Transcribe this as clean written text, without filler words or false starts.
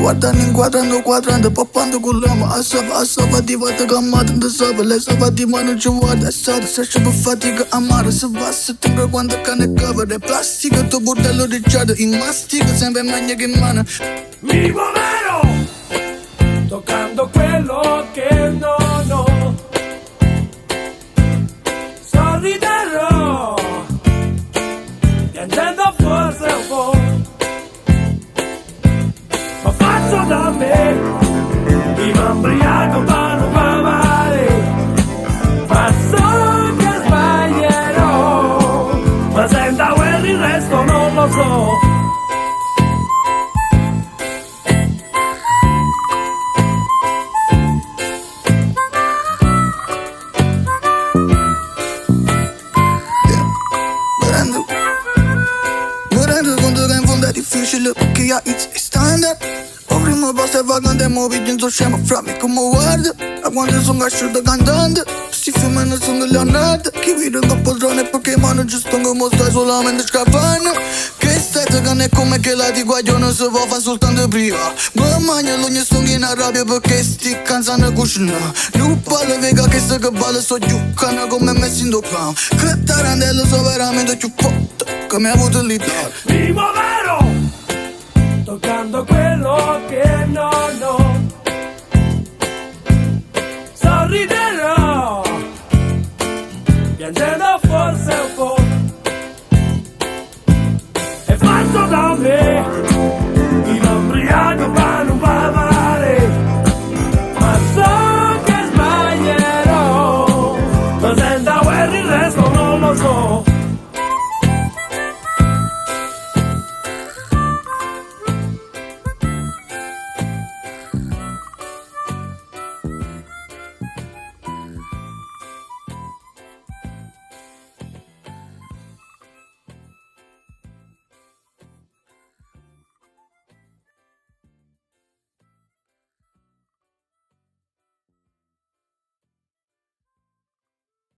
guardando inquadrando quadrante, poppando con l'uomo. Assava di volta cammata da sopra. Lei sa di ma non ci guarda. È stata se c'è per fatica amare. Se va se tengo quando cane cover. È plastica, tuo bordello di giada. In mastica sempre meglio che in mano. Mi muoverò toccando quello che non ho. Sorriderò piangendo forse un po'. Ma faccio da me, mi imbriaco ma non va male. Ma so che sbaglierò, ma senza quel il resto non lo so. Mi rendo conto che in fondo è difficile perché io è standard. O prima basta e vagante, mo pigliando scemo fra me come guarda. A quando sono cresciuto cantante, sti film non sono Leonardo. Chi vede un poltrone perché mano giusto come stai solamente scappando. Che stata che non è come che la di guaglione si può fare soltanto prima. Ma magna l'ogni sono in arrabbia perché sti canzano cucina. Non parlo vega che sta che balla so giucana come messi in docam. Che tarandello so veramente più forte che mi ha avuto l'idea. Mi muoverò toccando quello che non ho. Sorriderò piangendo